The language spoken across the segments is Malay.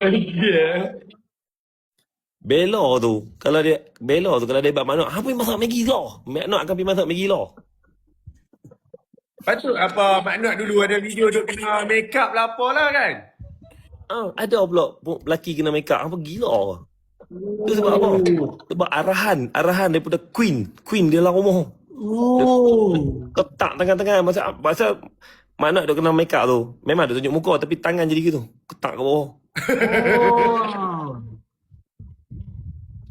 Yeah. Bella tu kalau dia buat Mak Nok, apa yang masak Maggi lah. Mak Nok akan pergi masak Maggi lah. Patut apa Mak Nok dulu ada video duk kena make up lah apa lah kan? Ada pula lelaki kena make up. Apa gila. Tu sebab apa? Sebab arahan daripada Queen dia dalam rumah. Ketak tangan-tangan masa Mak Nok duk kena make up tu. Memang dia tunjuk muka tapi tangan jadi gitu. Ketak ke bawah.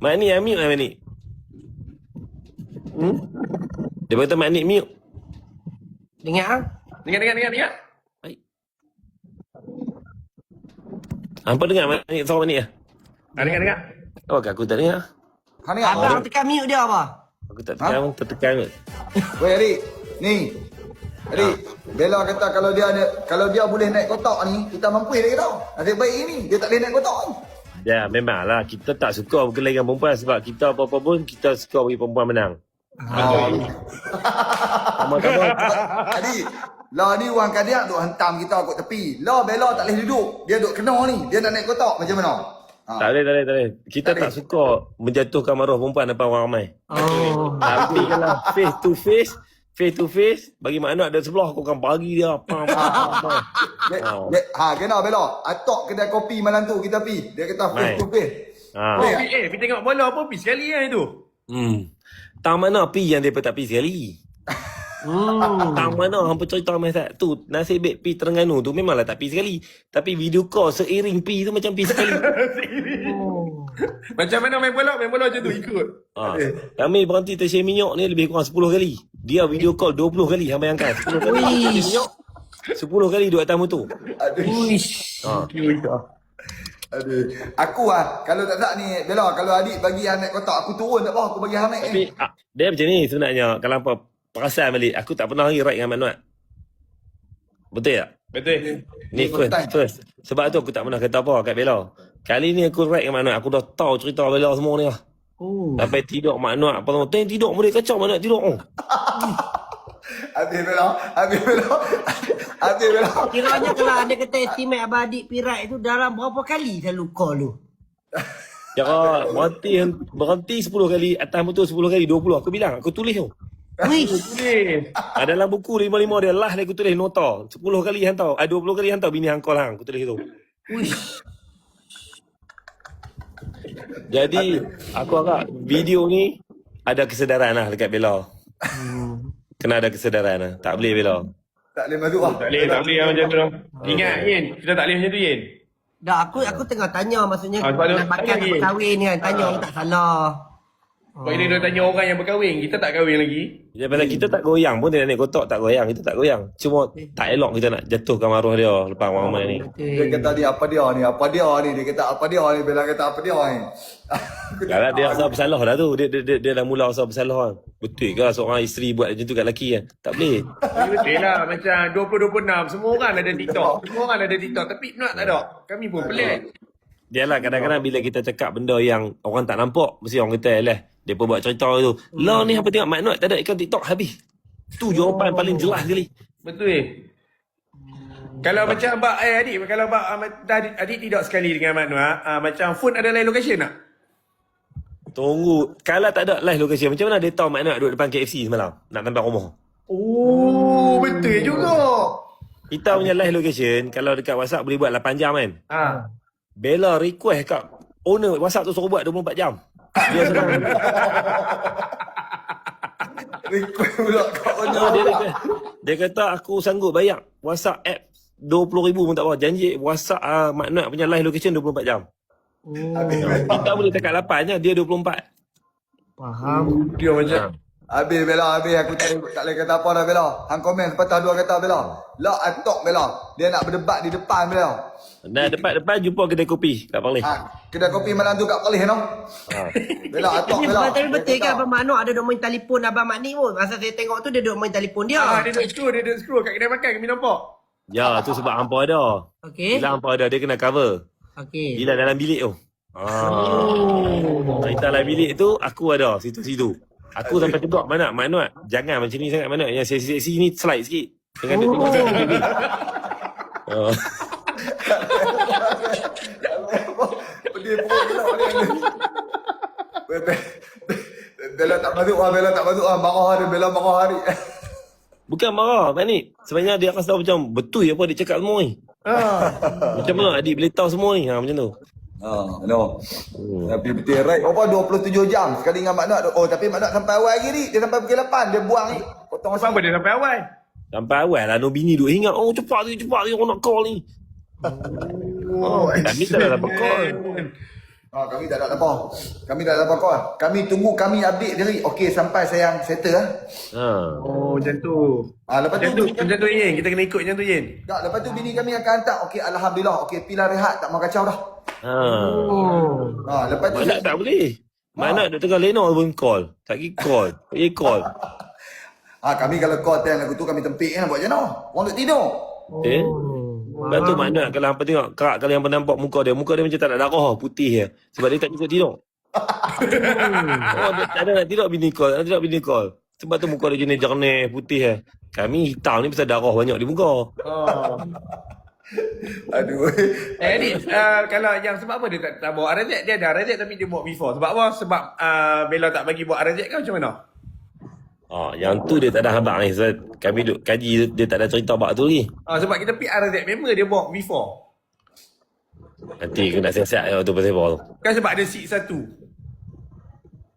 Mak ni mute lah Mak ni. Dia kata Mak ni mute. Dengar ah? Dengar. Baik. Hampa dengar Mak ni suara Mak ni lah? Dengar. Oh, aku tak dengar. Abang tekan mute dia apa? Aku tak tekan pun, tertekan kot. Weh adik, ni. Adik, Bella kata kalau dia boleh naik kotak ni, kita mampu dia kata. Adik baik ni, dia tak boleh naik kotak ni. Ya, memanglah. Kita tak suka berkelahi dengan perempuan sebab kita apa-apa pun, kita suka bagi perempuan menang. Sama-sama. Adik, lah ni orang kadiak duk hentam kita kot tepi. Lah Bella tak boleh duduk. Dia duk kena ni. Dia nak naik kotak macam mana? Tak boleh. Kita tak suka menjatuhkan maruah perempuan depan orang ramai. Tapi kalau face to face, bagi Mak Nok ada sebelah, aku akan bagi dia. Kena Bella. Atok kedai kopi malam tu kita pergi. Dia kata face to face. Pergi tengok bola apa pergi sekali kan itu. Tang mana pi yang dia tak pi sekali. Tang mana hampa cerita masa tu nasib baik pi Terengganu tu memanglah tak pi sekali. Tapi video call seiring pi tu macam pi sekali. Macam mana main bola macam tu ikut. Kami berhenti stesen minyak ni lebih kurang 10 kali. Dia video call 20 kali hang bayangkan. 10 kali minyak. 10 kali duduk atas motor. Aduh. Aku kalau tak ni Bella, kalau adik bagi hang naik kotak aku turun tak apa, aku bagi hang naik. Tapi dia macam ni sebenarnya. Kalau apa perasan balik, aku tak pernah lagi ride dengan Mak Nok. Betul tak? Betul. Ni first. Sebab tu aku tak pernah kata apa kat Bella. Kali ni aku ride dengan Mak Nok, aku dah tahu cerita Bella semua ni lah. Sampai tidur Mak Nok, apa tengok tidur boleh kacau Mak Nok tidur. Habis Bella. Kiranya kalau ada kata estimate abang adik pirat tu dalam berapa kali selalu call tu? Cara berhenti 10 kali, atas motor 10 kali, 20. Aku bilang, aku tulis tu. Dalam buku 55 dia lah aku tulis nota. 10 kali hantar, 20 kali hantar bini hang call hang, aku tulis tu. Jadi aku harap video ni ada kesedaran lah dekat Bella. Kena ada kesedaran lah. Tak boleh Bella. Tak boleh masuk lah. Tak boleh macam tu. Ingat Yin, kita tak boleh macam tu Yin. Dah aku tengah tanya maksudnya sebab nak bakal nak berkahwin kan. Tanya orang tak salah. Sebab ini dia tanya orang yang berkahwin, kita tak kahwin lagi. Bila kita tak goyang pun dia naik kotak tak goyang, kita tak goyang. Cuma tak elok kita nak jatuhkan maruah dia lepas orang ramai ni. Dia kata dia apa dia ni. Dia kata apa dia ni. Bella kata apa dia ni. Kalau dia rasa bersalah dah tu. Dia dah mula rasa bersalah. Betul ke seorang isteri buat macam tu kat lelaki kan? Tak boleh. Betul lah macam 2026 semua orang ada TikTok. Tapi nak tak ada. Kami pun pelik. Dia lah kadang-kadang bila kita cakap benda yang orang tak nampak, mesti orang kata lah. Dia pun buat cerita tu. Lah ni apa tengok Mak Nok tak ada ikan TikTok habis. Tu jawapan paling jelas sekali. Betul. Kalau macam Abang adik, kalau Abang adik tidak sekali dengan Mak Nok, macam phone ada live location tak? Tunggu. Kalau tak ada live location, macam mana dia tahu Mak Nok duduk depan KFC semalam? Nak tambah rumah. Oh, betul juga. Kita punya live location, kalau dekat WhatsApp boleh buat 8 jam kan? Bella request kat owner WhatsApp tu suruh buat 24 jam. Dia senang. Request pula kat owner. Dia kata aku sanggup bayar WhatsApp app 20,000 pun tak apa. Janji WhatsApp Mak Nok punya live location 24 jam. Kita boleh cakap 8 je, dia 24. Faham. Dia macam Habis Bella, aku tak boleh kata apa dah Bella. Hang komen patah dua kata Bella. Lah atok Bella. Dia nak berdebat di depan Bella. Nah, depan jumpa kedai kopi kat Perlis. Kedai kopi malam tu kat Perlis no. Bella atok Bella. Tapi betul ke abang Mak Nok ada duk main telefon abang Mak Ni pun. Masa saya tengok tu dia duk main telefon dia. dia duduk scroll kat kedai makan kami nampak. Ya, tu sebab hampa ada. Okey. Bila hampa ada dia kena cover. Okey. Bila dalam bilik tu. Cerita dalam bilik tu aku ada situ-situ. Aku sampai tegak Mak Nok jangan macam ni sangat Mak Nok. Yang seksi-seksi ni slide sikit. Dengan dia tengok Pedih perut gelap ni. Bella tak masuk ah, Bella tak masuk ah. Marah hari, Bella marah hari. Bukan marah, Mak Nik. Sebenarnya dia akan tahu macam betul apa dia cakap semua ni. Macam mana adik boleh tahu semua ni? Macam tu. No. Tapi betul right. Apa 27 jam sekali dengan Mak Nok. Oh, tapi Mak Nok sampai awal lagi ni. Dia sampai pukul 8 dia buang ni. Potong Apa dia sampai awal? Sampai awal lah, no bini duk ingat, oh cepat ni, orang nak call ni. Kami tak ada dapat call. Kami tak ada apa. Kami tak ada apa call. Kami tunggu, kami update dia lagi. Okey, sampai sayang settle lah. Oh, macam tu. Lepas tu Macam tu Yin. Kita kena ikut macam tu Yin. tak, lepas tu bini kami akan hantar. Okey, alhamdulillah. Okey, Pilar rehat, tak mau kacau dah. Lepas tu Mana tak boleh. Mana duk tengah lena pun call. Tak pergi call. Call. kami kalau call time lagu tu kami tempik kan buat macam mana? Orang duk tidur. Lepas tu mana kalau hampa tengok kerak kalau yang nampak muka dia macam tak ada darah, putih je. Sebab dia tak cukup tidur. Dia tak ada nak tidur bini call. Sebab tu muka dia jenis jernih, putih je. Kami hitam ni pasal darah banyak di muka. Aduh. Adik, kalau yang sebab apa dia tak bawa RZ? Dia ada RZ tapi dia bawa before. Sebab apa? Sebab Bella tak bagi bawa RZ ke macam mana? Yang tu dia tak ada habaq ni. Sebab kami duk kaji dia tak ada cerita bab tu ni. Sebab kita pick RZ member dia bawa before. Nanti kena siap-siap tu pasal apa tu. Kan sebab ada seat satu.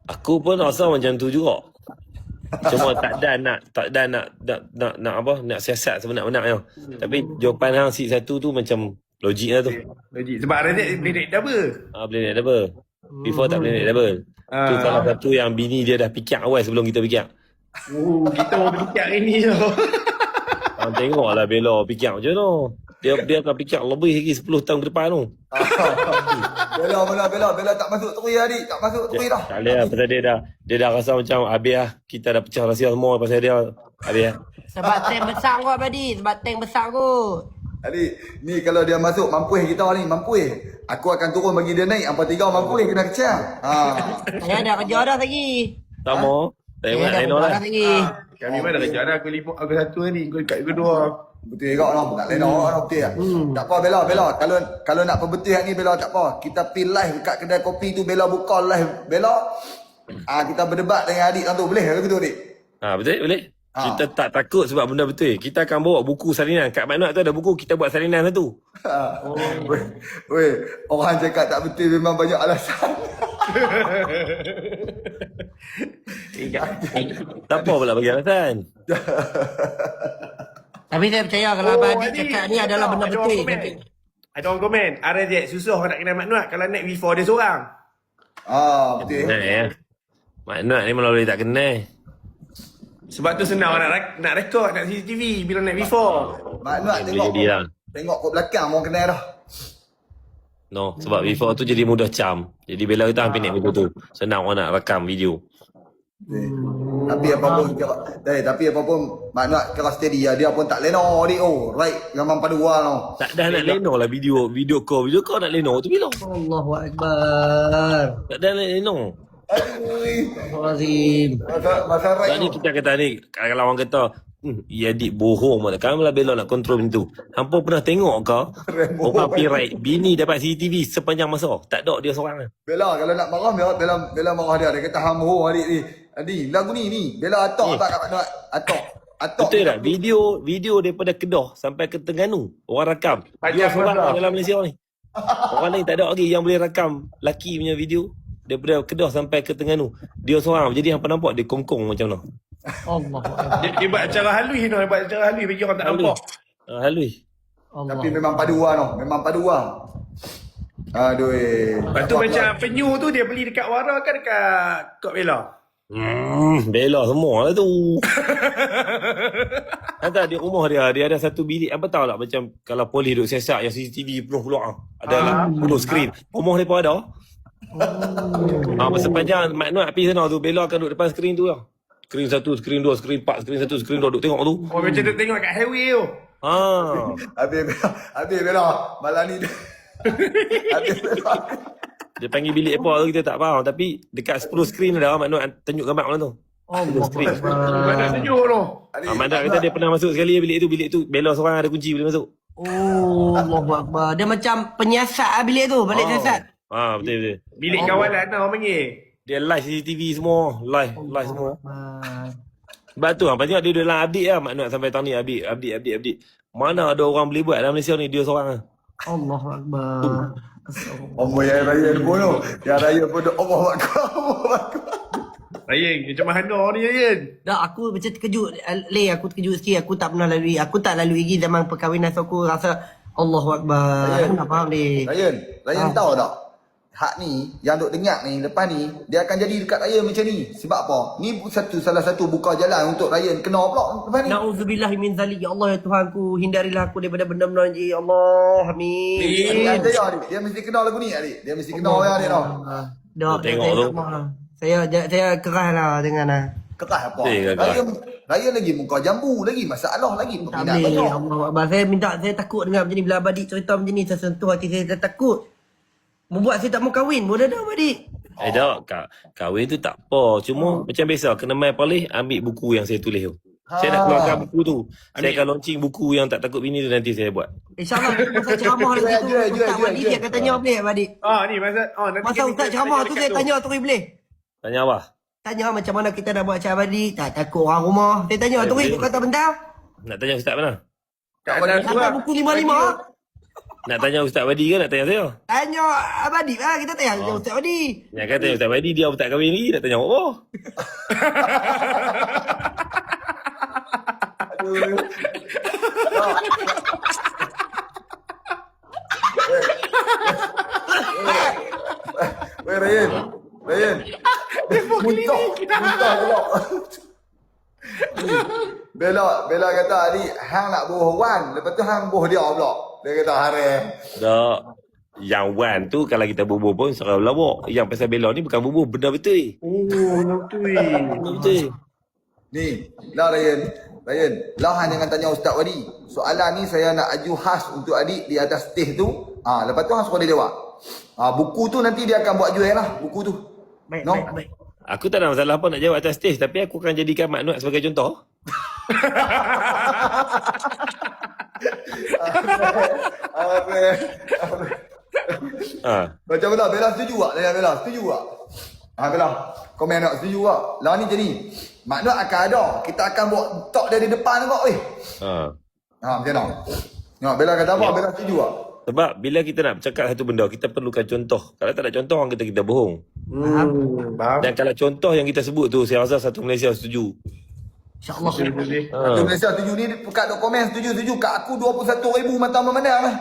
Aku pun rasa macam tu juga. Cuma tak ada nak apa, nak siasat sebenar-benarnya. Tapi jawapan hang seat satu tu macam logik lah tu. Logik. Sebab RZ boleh naik double. Boleh naik double. Before tak boleh naik double. Tu salah satu yang bini dia dah fikir awal sebelum kita fikir. Kita baru fikir hari ni je. Tengoklah Bella fikir macam tu. Dia akan fikir lebih lagi 10 tahun ke depan tu. Bella tak masuk teri adik, tak masuk teri dah. Tak boleh lah, pasal dia dah rasa macam habis lah. Kita dah pecah rahsia semua pasal dia. Habis lah. Sebab tank besar kot Badi. Sebab tank besar kot. Adik, ni kalau dia masuk mampu kita ni, mampu. Aku akan turun bagi dia naik, hampa tiga mampu kena kecil. Saya ada kerja dah lagi. Tak mau. Tak Saya ingat ada lain kerja lah. dah lagi. Kami mana kerja dah. Aku satu ni. Aku dekat kedua. Betul juga lah, tak lena orang betul lah. Tak apa Bella. Kalau nak perbetul ni Bella tak apa. Kita pergi live dekat kedai kopi tu, Bella buka live Bella. Kita berdebat dengan adik tu, boleh ke betul adik? Betul, boleh. Kita tak takut sebab benda betul. Kita akan bawa buku salinan. Kat Mak Nok tu ada buku, kita buat salinan satu. Weh, orang cakap tak betul memang banyak alasan. Tak apa pula bagi alasan. Tapi saya percaya kalau Abang Adik cakap ni adalah benda ada betul. orang komen. Ada orang komen. RZ susah nak kenal Mak Nok kalau naik before dia seorang. Betul. Ya. Mak Nok ni malah boleh tak kenal. Sebab tu senang nak rekod, nak CCTV bila naik before. Mak Nok Boleh jadi lah. tengok kat belakang orang kenal dah. No, sebab before tu jadi mudah cam. Jadi Bella kita hampir naik video tu. Senang orang nak rakam video. Tapi apa pun Mak Nok keras steady lah. Dia pun tak lena adik right gambar padua no. Tak dah nak leno lah video call nak leno tu bila. Allahu Akbar. Tak dah nak leno. Astagfirullahaladzim. Masa right Tadi kita kata ni, kalau orang kata, ya adik bohong mana. Kamu lah Bella nak kontrol macam tu. Hampa pernah tengok ke? Orang pergi ride, bini dapat CCTV sepanjang masa. Tak ada dia seorang. Bella kalau nak marah Bella marah dia. Dia kata hamo adik ni. Adik lagu ni Bella atok tak kat Mak Nok. Atok. Betul tak? Video daripada Kedah sampai ke Terengganu. Orang rakam. Dia seorang dalam Malaysia ni. Orang lain tak ada lagi yang boleh rakam laki punya video. Daripada Kedah sampai ke Terengganu. Dia seorang. Jadi hampa nampak dia kongkong macam mana. Allahu Akbar. Dia buat cara halus ni. Dia buat cara halus bagi orang tak nampak. Halus. Tapi memang padua no. Memang padua. Aduh. Lepas tu macam penyu tu dia beli dekat Wara kan dekat Kok Bella? Bella semua lah tu. Ada di rumah dia ada satu bilik. Apa tahu tak macam kalau polis duduk siasat yang CCTV penuh peluang. Ada lah penuh skrin. Rumah dia pun ada. Sepanjang Mak Nok pergi sana tu, Bella akan duduk depan skrin tu lah. Skrin 1, skrin 2, skrin 4, skrin 1, skrin 2 duduk tengok tu. Oh macam tu tengok kat highway tu. Habis Bella malam ni. Habis Bella. Dia panggil bilik apa tu kita tak faham. Tapi dekat 10 skrin ada Mak Nok tunjuk gambar orang tu. 10 skrin. Mana tunjuk tu. Mak Nok kata dia pernah masuk sekali bilik tu Bella seorang ada kunci boleh masuk. Allahu Akbar. Dia macam penyiasat bilik tu. Balik siasat. Betul. Bilik kawalan lah orang panggil. Dia live CCTV semua. Live semua. Ah. Sebab tu apa tengok dia dalam update lah. Mak Noat sampai tahun ni update. Mana ada orang boleh buat dalam Malaysia ni, dia seorang lah. Allahu Akbar. Oh, yang raya pun tu. Yang raya pun tu. Allah Akbar. Ryan, macam mana ni Ryan? Dah aku macam terkejut. Aku terkejut sikit. Aku tak lalui lagi zaman perkahwinan. So aku rasa Allahu Akbar. Ryan. Tak faham ni. Ryan tahu tak? Hak ni, yang duk dengar ni, lepas ni, dia akan jadi dekat Ryan macam ni. Sebab apa? Ni salah satu buka jalan untuk Ryan kena pula lepas ni. Na'udzubillah min zalik. Ya Allah, ya Tuhanku, hindarilah aku daripada benda-benda ni. Ya Allah, amin. Adik, dia mesti kenal lagu ni, adik. Dia mesti kenal ya, adik tau. Dah, Tengok saya tu. tak mahu lah. Saya kerah lah dengan Ketah apa? Kakak. Ryan lagi muka jambu lagi, masalah lagi. tak Peminat boleh. banyak. Allah Akbar. Saya takut dengar macam ni. Bila adik cerita macam ni, saya sentuh hati saya takut. Membuat saya tak mau kahwin. Boleh dah adik. Tak, kahwin tu tak apa. Cuma macam biasa, kena main polis, ambil buku yang saya tulis tu. Saya nak keluarkan buku tu. Saya akan launching buku yang tak takut bini tu nanti saya buat. InsyaAllah, masa ceramah lagi tu, Jual. Ustaz Wadi dia akan tanya boleh adik. Ni masa nanti Masa Ustaz ceramah tu saya tanya Tori boleh. Tanya apa? Tanya macam mana kita nak buat cara Wadi. Tak takut orang rumah. Saya tanya Tori tu kata bentar. Nak tanya Ustaz mana? kat atas tu Dapat lah. buku 55. Nak tanya Ustaz Wadi ke nak tanya saya? Tanya Abadi lah. Kita tanya Ustaz Wadi. Yang kata Ustaz Wadi dia tak kahwin lagi, nak tanya apa? Weh, Ryan. Muntah pula. Bella kata, adik, hang nak boh Wan. Lepas tu hang boh dia pula. Dia kata, hari. Tak. Yang Wan tu kalau kita bubuh pun serau lawak. Yang pasal Bella ni bukan bubuh, benda betul. Betul. Benda betul. Ni, lah Ryan, lah hang jangan tanya Ustaz Wadi. Soalan ni saya nak aju khas untuk adik di atas stage tu. Lepas tu hang suruh dia jawab. Buku tu nanti dia akan buat jual lah, buku tu. Baik, No? baik. Aku tak ada masalah apa nak jawab atas stage, tapi aku akan jadikan Mak Noat sebagai contoh. Macam mana? Bella setuju tak? Bella setuju tak? Bella, komen tak? Setuju tak? Lah ni jadi, Mak Noat akan ada. Kita akan buat talk dari depan kau, weh. Macam mana? Bella kata apa? Bella setuju tak? Sebab bila kita nak bercakap satu benda, kita perlukan contoh. Kalau tak ada contoh, orang kata kita bohong. Faham? Dan kalau contoh yang kita sebut tu, saya rasa satu Malaysia setuju. InsyaAllah. Satu Malaysia setuju ni, kat duk komen setuju. Kat aku 21,000 mata memandang lah.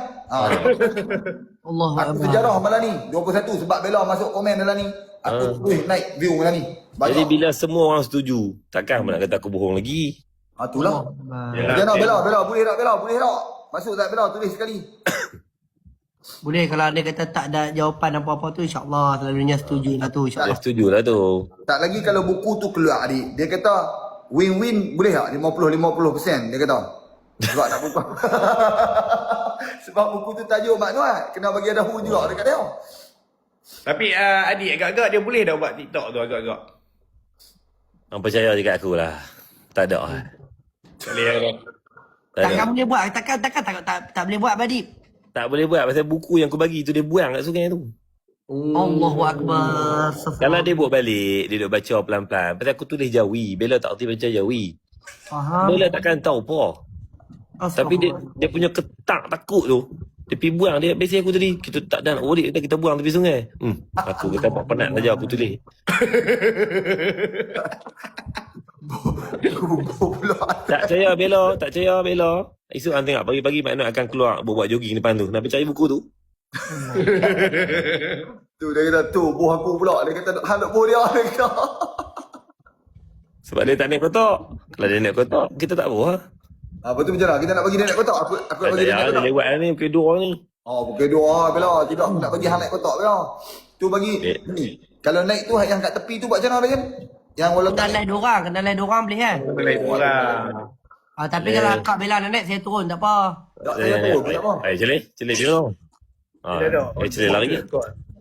Allah Aku sejarah malam ni 21 sebab Bella masuk komen dalam ni. Aku naik view malam ni. Jadi Banyak. bila semua orang setuju, takkan nak kata aku bohong lagi. Itulah. Yalah, Macam mana Bella? Boleh tak Bella? Boleh tak? Masuk tak Bella? Tulis sekali. Boleh kalau dia kata tak ada jawapan apa-apa tu, insyaAllah selalunya setuju lah tu, Saya insyaAllah. setuju lah tu. Tak lagi kalau buku tu keluar adik. Dia kata win-win boleh tak? 50-50% dia kata. Sebab nak buka. Sebab buku tu tajuk Mak Noat. Kena bagi ada juga dekat dia. Tapi adik agak-agak dia boleh dah buat TikTok tu agak-agak. Orang percaya je kat aku lah. Tak ada lah. Tak boleh dah. Tak ada. Takkan boleh buat, takkan tak boleh buat Abadi. Tak boleh buat pasal buku yang aku bagi tu dia buang kat sungai tu. Allahu Akbar. Kalau dia buat balik, dia duk baca pelan-pelan. Pasal aku tulis Jawi. Bella tak erti baca Jawi. Faham. Bella takkan tahu apa. Tapi dia punya ketak takut tu. Dia pergi buang. Dia biasa aku tadi. Kita tak ada nak balik. Kita buang tepi sungai. Aku kata apa penat saja aku tulis. Tak percaya Bella. Tak percaya Bella. Esok hang tengok pagi-pagi Mak Noat akan keluar buat jogging depan tu. Nak percaya buku tu. Tu dia kata tu buah aku pula. Dia kata hang nak buah dia. Dia kata. Sebab dia tak naik kotak. Kalau dia naik kotak, kita tak buah. Apa tu macam mana? Kita nak bagi dia naik kotak. Aku nak Tak bagi dia payah naik dia kotak. lewat ni. Pukul 2 ni. Pukul 2 Bella. Tidak aku nak bagi hang naik kotak Bella. Tu bagi ni. Kalau naik tu yang kat tepi tu buat macam mana Ryan? Yang walau Kena lain dorang boleh kan? Boleh orang. Tapi kalau Kak Bella nak naik, saya turun tak apa. tak saya tu. Tak apa. Celik dia tu. Celik lari.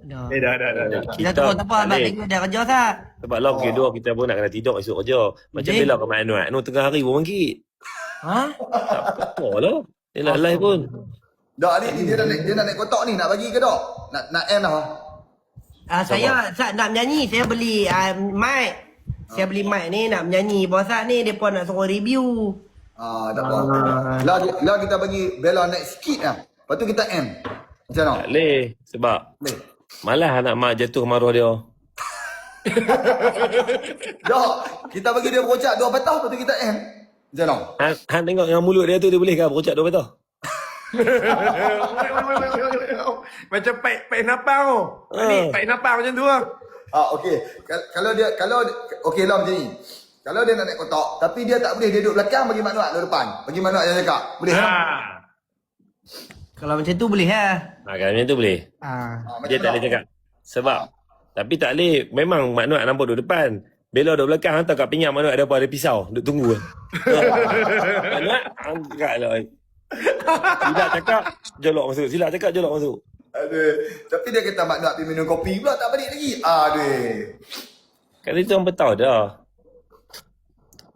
Dah. Dah. Kita turun tak apa, abang Alik. tengok dah kerja Sat. Sebab lah pukul 2 kita pun nak kena tidur esok kerja. Macam Bella ke Mak Noat. Tengah hari pun bangkit. Ha? Tak apa lah. Dia nak live pun. Dak ni dia nak naik kotak ni nak bagi ke tak? Nak end dah. Saya nak menyanyi, saya beli mic. Saya beli mic ni nak menyanyi. Bosan ni depa nak suruh review. Tak apa. Lah kita bagi Bella naik sikit lah. Lepas tu kita M. Macam mana? Tak boleh. Sebab Boleh. malah anak mak jatuh maruah dia. Dah, kita bagi dia berocak 2 patah, lepas tu kita M. Macam mana? Han tengok dengan mulut dia tu, dia boleh ke berocak 2 patah? Macam paik napang tu. Ni paik napang macam tu lah. Okey. Kalau okey lah macam ni. Kalau dia nak naik kotak, tapi dia tak boleh, dia duduk belakang, bagi maklumat duduk depan. Bagi maklumat yang cakap. Boleh tak? Kalau macam tu boleh lah. Kalau macam tu boleh. Dia tak boleh cakap. Sebab tapi tak boleh. Memang maklumat nampak duduk depan. Bella duduk belakang, hantar kat pinggan maklumat ada apa, ada pisau. Duduk tunggu. Maklumat, angkat lah. Silap cakap, jolok masuk. Silap cakap, jolok masuk. Aduh. Tapi dia kata maklumat pergi minum kopi pula, tak balik lagi. Aduh. Kat situ orang tahu dah.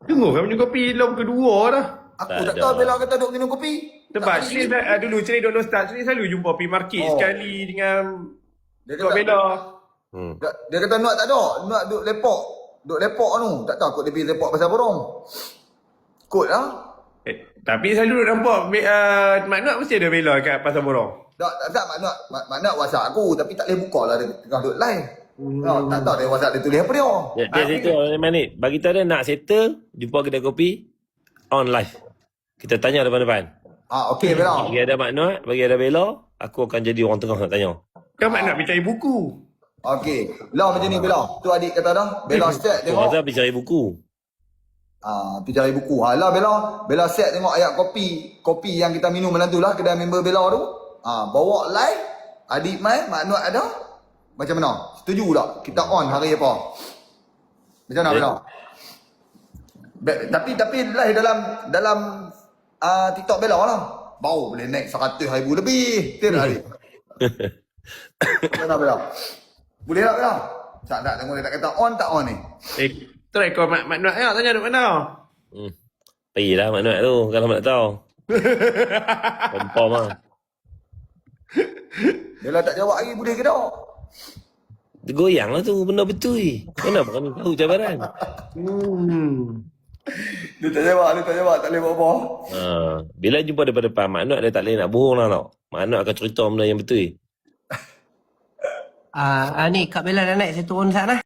Tunggu kan minum kopi lom kedua dah. Aku Tak tak ada. tahu Bella kata duduk minum kopi. Sebab Celis dulu Celis duduk start, Celis selalu jumpa pergi market sekali dengan Dia Kak kata, Bella. dia kata Nuat tak ada. Nuat duduk lepok. Duduk lepok tu. Tak tahu kot dia pergi lepok pasal borong. Kot lah. Tapi selalu duduk nampak Mak Nuat mesti ada Bella kat Pasar Borong. Tak makna WhatsApp aku. Tapi tak boleh buka lah. Dia tengah duduk live. Tak tahu dia WhatsApp dia tulis apa dia. Dia situ memang ni. Bagi tahu dia nak settle, jumpa kedai kopi on live. Kita tanya depan-depan. Okey Bella. Bagi ada maklumat, bagi ada Bella, aku akan jadi orang tengah nak tanya. Kan Mak Nuat pergi cari buku. Okey. Lah macam ni Bella. Tu adik kata dah. Bella set Aku tengok. rasa pergi cari buku. Pergi cari buku. Lah Bella set tengok ayat kopi. Kopi yang kita minum malam tu lah. Kedai member Bella tu. Bawa live. Adik main. Mak Nuat ada. Macam mana? Setuju tak? Kita on hari apa? Macam mana Bella? Tapi live dalam TikTok Bella lah. Baru boleh naik 100,000 lebih. Betul tak adik? Macam mana Bella? Boleh tak Bella? Tak tengok dia tak kata on tak on ni. Try call Mak Nuat ya, tanya duduk mana. Pergilah maklumat tu kalau nak tahu. Confirm lah. Bella tak jawab lagi boleh ke tak? Dia goyang lah tu, benda betul. Kenapa kami tahu cabaran? Dia tak jawab, tak boleh buat apa. Bila jumpa depan-depan, maklumat dia tak boleh nak bohong lah tau. Maklumat akan cerita benda yang betul. Ni Kak Bella dah naik, saya turun sana.